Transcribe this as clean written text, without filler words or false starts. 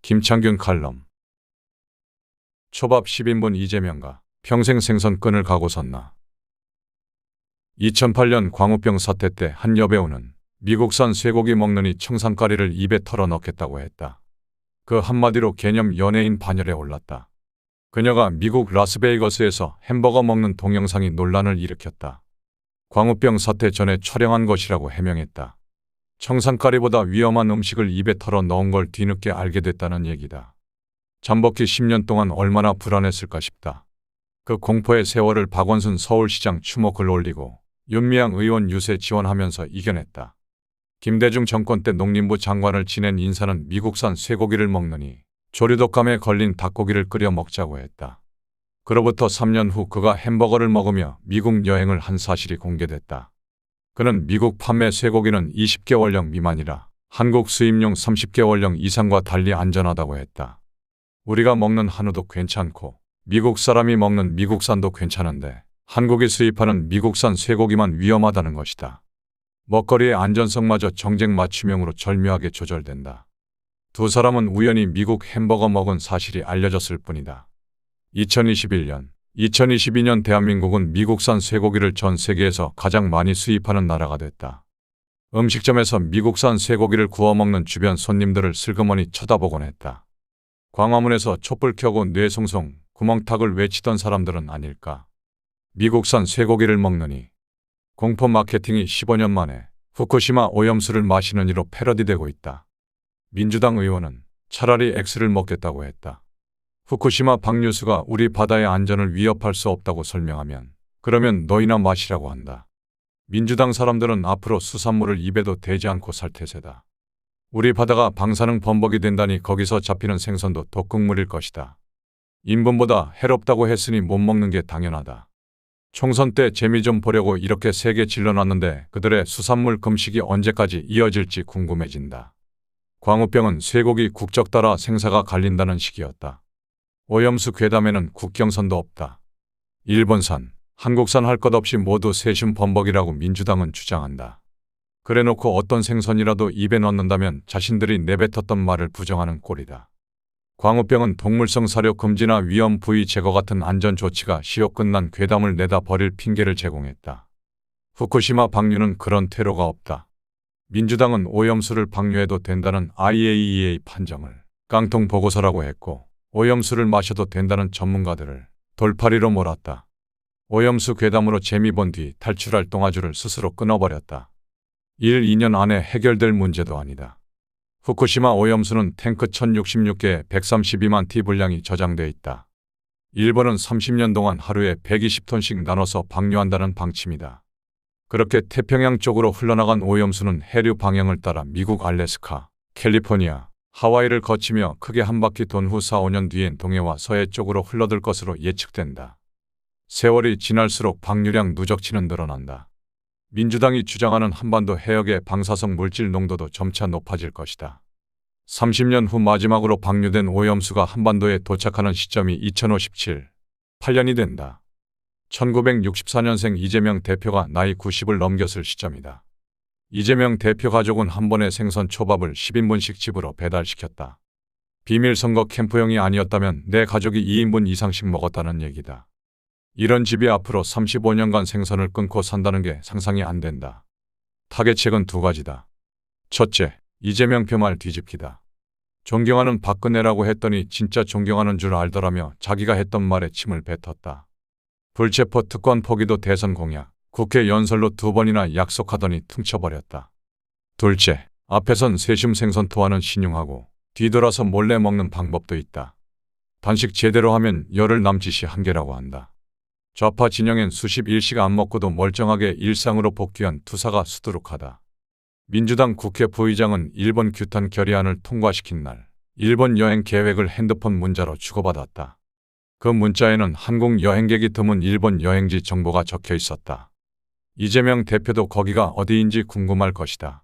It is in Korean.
김창균 칼럼. 초밥 10인분 이재명가 평생 생선 끈을 가고 섰나. 2008년 광우병 사태 때 한 여배우는 미국산 쇠고기 먹느니 청산가리를 입에 털어 넣겠다고 했다. 그 한마디로 개념 연예인 반열에 올랐다. 그녀가 미국 라스베이거스에서 햄버거 먹는 동영상이 논란을 일으켰다. 광우병 사태 전에 촬영한 것이라고 해명했다. 청산가리보다 위험한 음식을 입에 털어 넣은 걸 뒤늦게 알게 됐다는 얘기다. 잠복기 10년 동안 얼마나 불안했을까 싶다. 그 공포의 세월을 박원순 서울시장 추모 글 올리고 윤미향 의원 유세 지원하면서 이겨냈다. 김대중 정권 때 농림부 장관을 지낸 인사는 미국산 쇠고기를 먹느니 조류독감에 걸린 닭고기를 끓여 먹자고 했다. 그로부터 3년 후 그가 햄버거를 먹으며 미국 여행을 한 사실이 공개됐다. 그는 미국 판매 쇠고기는 20개월령 미만이라 한국 수입용 30개월령 이상과 달리 안전하다고 했다. 우리가 먹는 한우도 괜찮고 미국 사람이 먹는 미국산도 괜찮은데 한국이 수입하는 미국산 쇠고기만 위험하다는 것이다. 먹거리의 안전성마저 정쟁 맞춤형으로 절묘하게 조절된다. 두 사람은 우연히 미국 햄버거 먹은 사실이 알려졌을 뿐이다. 2022년 대한민국은 미국산 쇠고기를 전 세계에서 가장 많이 수입하는 나라가 됐다. 음식점에서 미국산 쇠고기를 구워 먹는 주변 손님들을 슬그머니 쳐다보곤 했다. 광화문에서 촛불 켜고 뇌송송 구멍탁을 외치던 사람들은 아닐까. 미국산 쇠고기를 먹느니. 공포 마케팅이 15년 만에 후쿠시마 오염수를 마시는 이로 패러디되고 있다. 민주당 의원은 차라리 X를 먹겠다고 했다. 후쿠시마 방류수가 우리 바다의 안전을 위협할 수 없다고 설명하면 그러면 너희나 마시라고 한다. 민주당 사람들은 앞으로 수산물을 입에도 대지 않고 살 태세다. 우리 바다가 방사능 범벅이 된다니 거기서 잡히는 생선도 독극물일 것이다. 인분보다 해롭다고 했으니 못 먹는 게 당연하다. 총선 때 재미 좀 보려고 이렇게 세게 질러놨는데 그들의 수산물 금식이 언제까지 이어질지 궁금해진다. 광우병은 쇠고기 국적 따라 생사가 갈린다는 식이었다. 오염수 괴담에는 국경선도 없다. 일본산, 한국산 할 것 없이 모두 세슘 범벅이라고 민주당은 주장한다. 그래놓고 어떤 생선이라도 입에 넣는다면 자신들이 내뱉었던 말을 부정하는 꼴이다. 광우병은 동물성 사료 금지나 위험 부위 제거 같은 안전 조치가 시효 끝난 괴담을 내다 버릴 핑계를 제공했다. 후쿠시마 방류는 그런 퇴로가 없다. 민주당은 오염수를 방류해도 된다는 IAEA 판정을 깡통 보고서라고 했고 오염수를 마셔도 된다는 전문가들을 돌팔이로 몰았다. 오염수 괴담으로 재미 본 뒤 탈출할 똥아줄을 스스로 끊어버렸다. 2년 안에 해결될 문제도 아니다. 후쿠시마 오염수는 탱크 1066개에 132만 티 분량이 저장돼 있다. 일본은 30년 동안 하루에 120톤씩 나눠서 방류한다는 방침이다. 그렇게 태평양 쪽으로 흘러나간 오염수는 해류 방향을 따라 미국 알래스카, 캘리포니아, 하와이를 거치며 크게 한 바퀴 돈 후 4~5년 뒤엔 동해와 서해 쪽으로 흘러들 것으로 예측된다. 세월이 지날수록 방류량 누적치는 늘어난다. 민주당이 주장하는 한반도 해역의 방사성 물질 농도도 점차 높아질 것이다. 30년 후 마지막으로 방류된 오염수가 한반도에 도착하는 시점이 2057, 8년이 된다. 1964년생 이재명 대표가 나이 90을 넘겼을 시점이다. 이재명 대표 가족은 한 번에 생선 초밥을 10인분씩 집으로 배달시켰다. 비밀 선거 캠프용이 아니었다면 내 가족이 2인분 이상씩 먹었다는 얘기다. 이런 집이 앞으로 35년간 생선을 끊고 산다는 게 상상이 안 된다. 타겟책은 두 가지다. 첫째, 이재명 표 말 뒤집기다. 존경하는 박근혜라고 했더니 진짜 존경하는 줄 알더라며 자기가 했던 말에 침을 뱉었다. 불체포 특권 포기도 대선 공약, 국회 연설로 2번이나 약속하더니 퉁쳐버렸다. 둘째, 앞에선 세슘 생선 토하는 신용하고 뒤돌아서 몰래 먹는 방법도 있다. 단식 제대로 하면 열흘 남짓이 한계라고 한다. 좌파 진영엔 수십 일씩 안 먹고도 멀쩡하게 일상으로 복귀한 투사가 수두룩하다. 민주당 국회 부의장은 일본 규탄 결의안을 통과시킨 날 일본 여행 계획을 핸드폰 문자로 주고받았다. 그 문자에는 한국 여행객이 드문 일본 여행지 정보가 적혀 있었다. 이재명 대표도 거기가 어디인지 궁금할 것이다.